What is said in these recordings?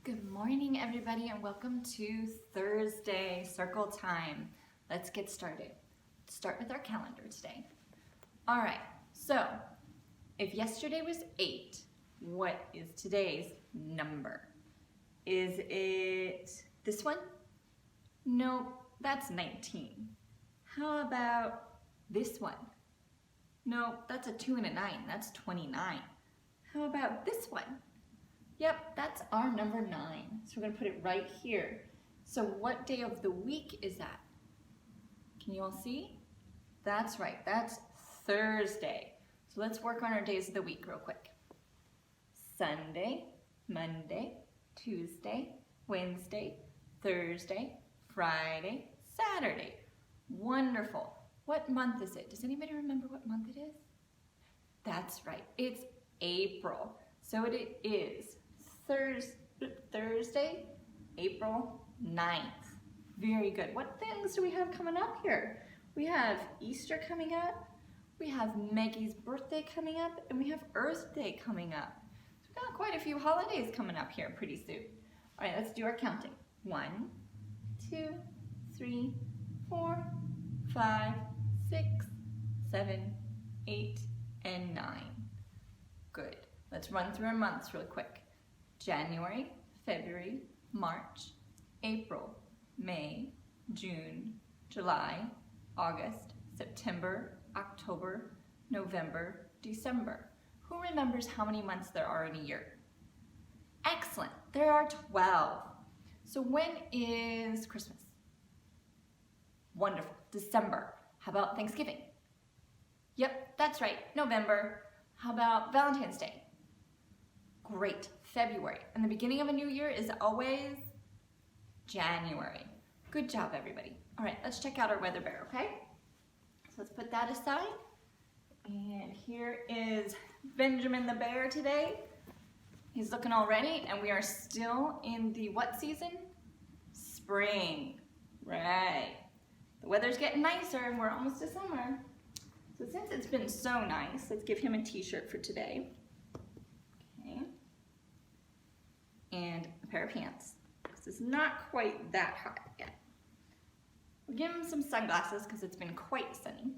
Good morning, everybody, and welcome to Thursday Circle Time. Let's get started. Let's start with our calendar today. All right, so if yesterday was 8, what is today's number? Is it this one? No, that's 19. How about this one? No, that's a 2 and a 9. That's 29. How about this one? Yep, that's our number 9. So we're going to put it right here. So what day of the week is that? Can you all see? That's right, that's Thursday. So let's work on our days of the week real quick. Sunday, Monday, Tuesday, Wednesday, Thursday, Friday, Saturday. Wonderful. What month is it? Does anybody remember what month it is? That's right, it's April. So it is Thursday, April 9th. Very good. What things do we have coming up here? We have Easter coming up, we have Maggie's birthday coming up, and we have Earth Day coming up. So we've got quite a few holidays coming up here pretty soon. All right, let's do our counting. 1, 2, 3, 4, 5, 6, 7, 8, and 9. Good. Let's run through our months real quick. January, February, March, April, May, June, July, August, September, October, November, December. Who remembers how many months there are in a year? Excellent. There are 12. So when is Christmas? Wonderful. December. How about Thanksgiving? Yep, that's right. November. How about Valentine's Day? Great, February. And the beginning of a new year is always January. Good job, everybody. All right, let's check out our weather bear, okay? So let's put that aside. And here is Benjamin the bear today. He's looking all ready, and we are still in the what season? Spring, right. The weather's getting nicer, and we're almost to summer. So since it's been so nice, let's give him a t-shirt for today. Okay. And a pair of pants, because it's not quite that hot yet. We'll give him some sunglasses, because it's been quite sunny.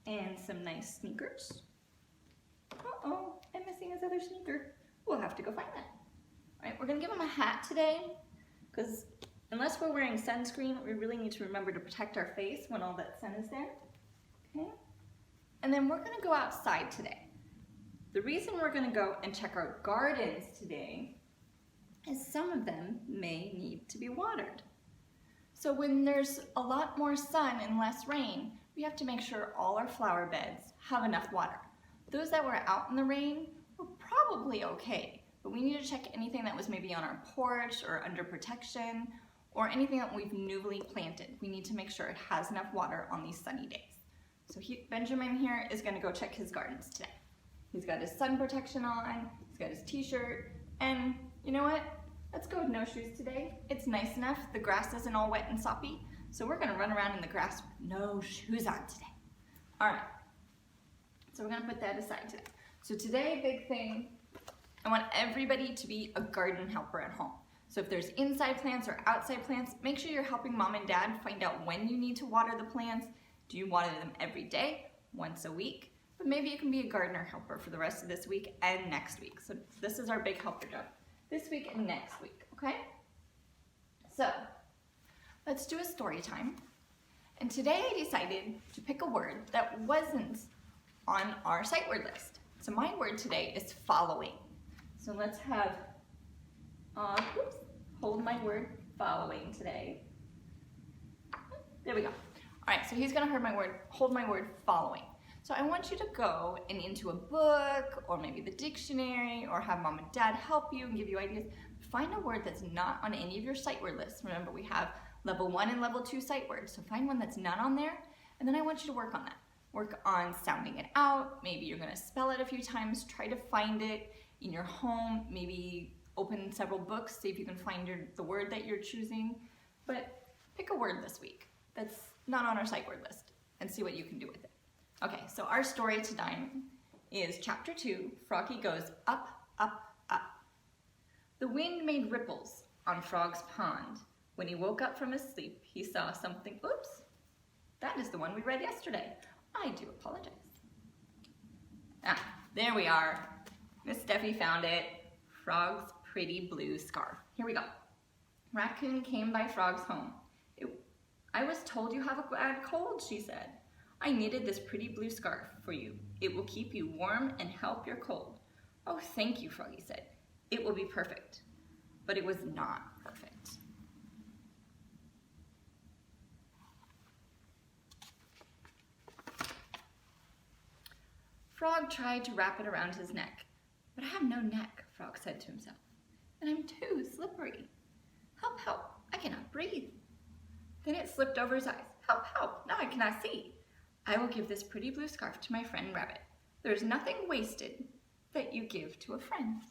And some nice sneakers. Uh-oh, I'm missing his other sneaker. We'll have to go find that. All right, we're gonna give him a hat today, because unless we're wearing sunscreen, we really need to remember to protect our face when all that sun is there, okay? And then we're gonna go outside today. The reason we're gonna go and check our gardens today is some of them may need to be watered. So when there's a lot more sun and less rain, we have to make sure all our flower beds have enough water. Those that were out in the rain were probably okay, but we need to check anything that was maybe on our porch or under protection, or anything that we've newly planted. We need to make sure it has enough water on these sunny days. So Benjamin here is gonna go check his gardens today. He's got his sun protection on, he's got his t-shirt, and you know what? Let's go with no shoes today. It's nice enough, the grass isn't all wet and soppy, so we're gonna run around in the grass with no shoes on today. All right, so we're gonna put that aside today. So today, big thing, I want everybody to be a garden helper at home. So if there's inside plants or outside plants, make sure you're helping mom and dad find out when you need to water the plants. Do you water them every day, once a week? But maybe you can be a gardener helper for the rest of this week and next week. So this is our big helper job, this week and next week, okay? So let's do a story time. And today I decided to pick a word that wasn't on our sight word list. So my word today is following. So let's have oops, hold my word following today. There we go. All right, so he's gonna hold my word following. So I want you to go and into a book or maybe the dictionary or have mom and dad help you and give you ideas. Find a word that's not on any of your sight word lists. Remember, we have level 1 and level 2 sight words. So find one that's not on there, and then I want you to work on that. Work on sounding it out. Maybe you're gonna spell it a few times. Try to find it in your home. Maybe open several books, see if you can find the word that you're choosing. But pick a word this week that's not on our sight word list and see what you can do with it. Okay, so our story tonight is chapter 2, Froggy Goes Up, Up, Up. The wind made ripples on Frog's pond. When he woke up from his sleep, he saw something. Oops, that is the one we read yesterday. I do apologize. Ah, there we are. Miss Steffi found it. Frog's pretty blue scarf. Here we go. Raccoon came by Frog's home. I was told you have a bad cold, she said. I knitted this pretty blue scarf for you. It will keep you warm and help your cold. Oh, thank you, Froggy said. It will be perfect. But it was not perfect. Frog tried to wrap it around his neck. But I have no neck, Frog said to himself. And I'm too slippery. Help, help, I cannot breathe. Then it slipped over his eyes. Help, help, now I cannot see. I will give this pretty blue scarf to my friend Rabbit. There is nothing wasted that you give to a friend.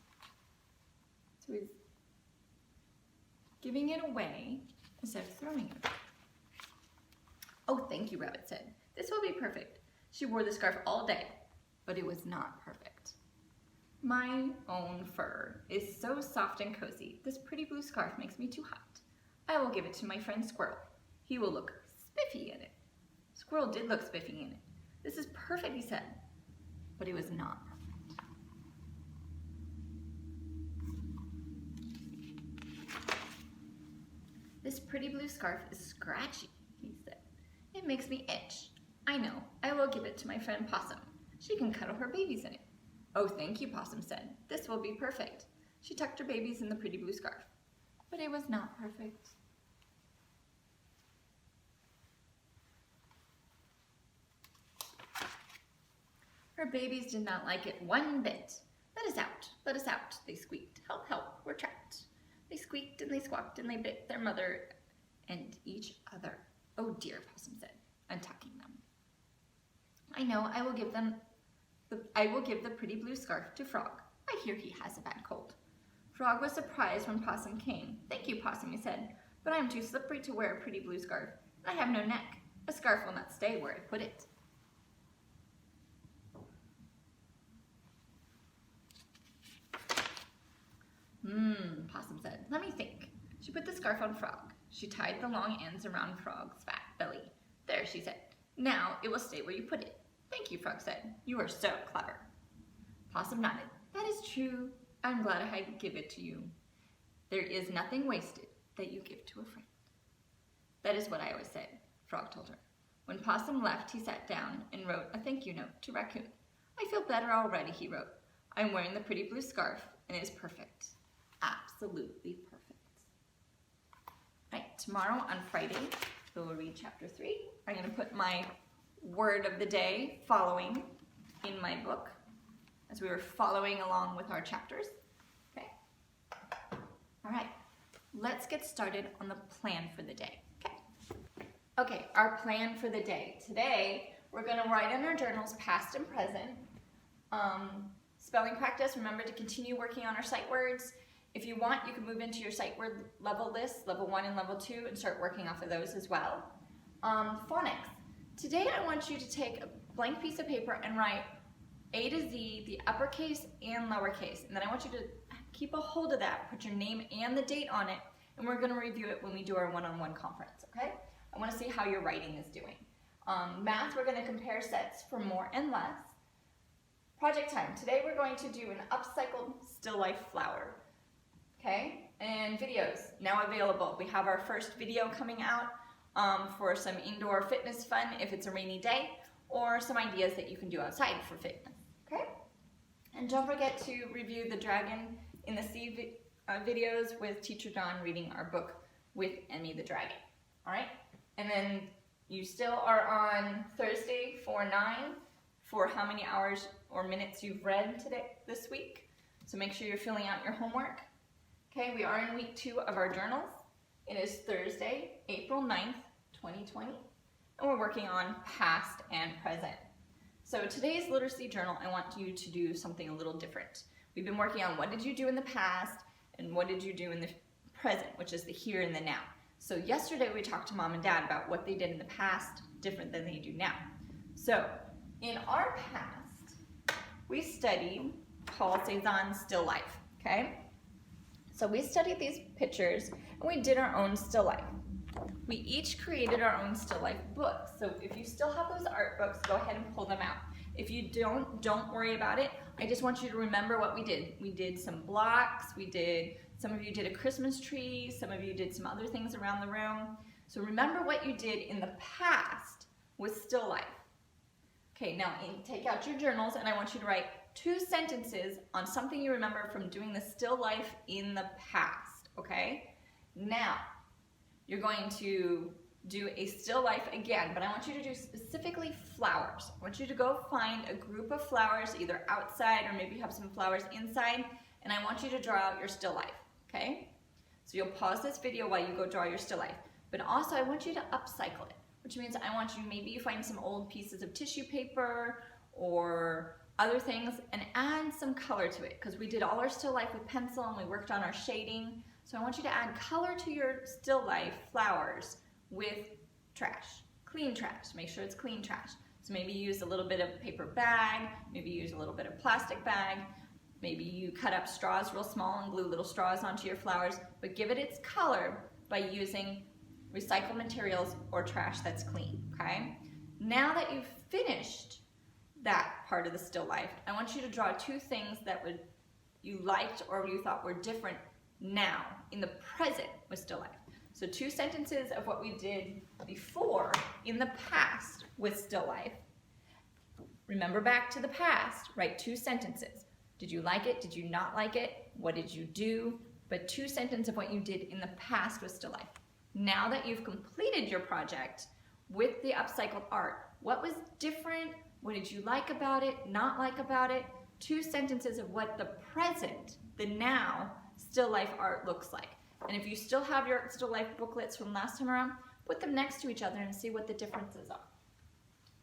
So he's giving it away instead of throwing it away. Oh, thank you, Rabbit said. This will be perfect. She wore the scarf all day, but it was not perfect. My own fur is so soft and cozy. This pretty blue scarf makes me too hot. I will give it to my friend Squirrel. He will look spiffy in it. Squirrel did look spiffy in it. This is perfect, he said, but it was not perfect. This pretty blue scarf is scratchy, he said. It makes me itch. I know, I will give it to my friend Possum. She can cuddle her babies in it. Oh, thank you, Possum said. This will be perfect. She tucked her babies in the pretty blue scarf, but it was not perfect. Her babies did not like it one bit. Let us out, they squeaked. Help, help, we're trapped. They squeaked and they squawked and they bit their mother and each other. Oh dear, Possum said, untucking them. I know, I will give the pretty blue scarf to Frog. I hear he has a bad cold. Frog was surprised when Possum came. Thank you, Possum, he said, but I am too slippery to wear a pretty blue scarf, and I have no neck. A scarf will not stay where I put it. Possum said, let me think. She put the scarf on Frog. She tied the long ends around Frog's fat belly. There, she said. Now it will stay where you put it. Thank you, Frog said. You are so clever. Possum nodded. That is true. I'm glad I give it to you. There is nothing wasted that you give to a friend. That is what I always said, Frog told her. When Possum left, he sat down and wrote a thank you note to Raccoon. I feel better already, he wrote. I'm wearing the pretty blue scarf and it is perfect. Absolutely perfect. Right, tomorrow on Friday, we will read chapter 3. I'm going to put my word of the day following in my book as we were following along with our chapters. Okay? All right, let's get started on the plan for the day. Okay, our plan for the day. Today, we're going to write in our journals past and present. Spelling practice, remember to continue working on our sight words. If you want, you can move into your sight word level list, level 1 and level 2, and start working off of those as well. Phonics. Today I want you to take a blank piece of paper and write A to Z, the uppercase and lowercase. And then I want you to keep a hold of that, put your name and the date on it, and we're going to review it when we do our one-on-one conference, okay? I want to see how your writing is doing. Math, we're going to compare sets for more and less. Project time. Today we're going to do an upcycled still life flower. Okay, and videos now available. We have our first video coming out for some indoor fitness fun if it's a rainy day, or some ideas that you can do outside for fitness. Okay, and don't forget to review the Dragon in the Sea videos with Teacher Dawn reading our book with Emmy the Dragon. All right, and then you still are on Thursday 4/9 for how many hours or minutes you've read this week. So make sure you're filling out your homework. Okay, we are in week 2 of our journals. It is Thursday, April 9th, 2020, and we're working on past and present. So today's literacy journal, I want you to do something a little different. We've been working on what did you do in the past and what did you do in the present, which is the here and the now. So yesterday we talked to Mom and Dad about what they did in the past different than they do now. So in our past, we studied Paul Cézanne's Still Life, okay? So we studied these pictures and we did our own still life. We each created our own still life books. So if you still have those art books, go ahead and pull them out. If you don't worry about it. I just want you to remember what we did. We did some blocks, some of you did a Christmas tree, some of you did some other things around the room. So remember what you did in the past with still life. Okay, now take out your journals and I want you to write 2 sentences on something you remember from doing the still life in the past, okay? Now, you're going to do a still life again, but I want you to do specifically flowers. I want you to go find a group of flowers either outside or maybe you have some flowers inside, and I want you to draw out your still life, okay? So you'll pause this video while you go draw your still life, but also I want you to upcycle it, which means I want you, maybe you find some old pieces of tissue paper or other things and add some color to it, because we did all our still life with pencil and we worked on our shading. So I want you to add color to your still life flowers with trash, clean trash. Make sure it's clean trash. So maybe use a little bit of paper bag, maybe use a little bit of plastic bag, maybe you cut up straws real small and glue little straws onto your flowers, but give it its color by using recycled materials or trash that's clean, okay? Now that you've finished that part of the still life, I want you to draw 2 things that you liked or you thought were different now in the present with still life. So 2 sentences of what we did before in the past with still life. Remember back to the past, write 2 sentences. Did you like it? Did you not like it? What did you do? But 2 sentences of what you did in the past with still life. Now that you've completed your project with the upcycled art, what was different? What did you like about it, not like about it? 2 sentences of what the present, the now, still life art looks like. And if you still have your still life booklets from last time around, put them next to each other and see what the differences are.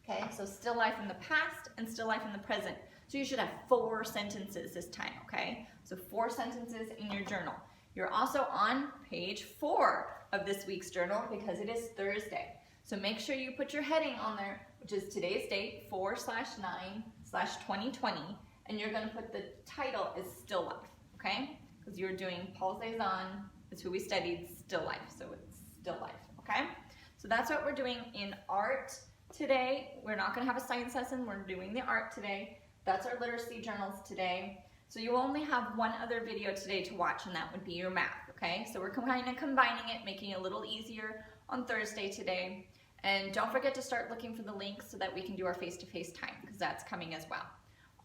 Okay, so still life in the past and still life in the present. So you should have 4 sentences this time, okay? So 4 sentences in your journal. You're also on page 4 of this week's journal because it is Thursday. So make sure you put your heading on there, which is today's date, 4/9/2020, and you're gonna put the title is Still Life, okay? Because you're doing Paul Cézanne, is who we studied, still life, so it's still life, okay? So that's what we're doing in art today. We're not gonna have a science lesson, we're doing the art today. That's our literacy journals today. So you only have one other video today to watch, and that would be your math, okay? So we're kind of combining it, making it a little easier on Thursday today. And don't forget to start looking for the links so that we can do our face-to-face time, because that's coming as well.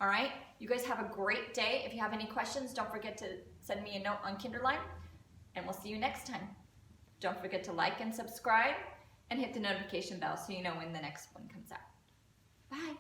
All right, you guys have a great day. If you have any questions, don't forget to send me a note on Kinderline, and we'll see you next time. Don't forget to like and subscribe, and hit the notification bell so you know when the next one comes out. Bye.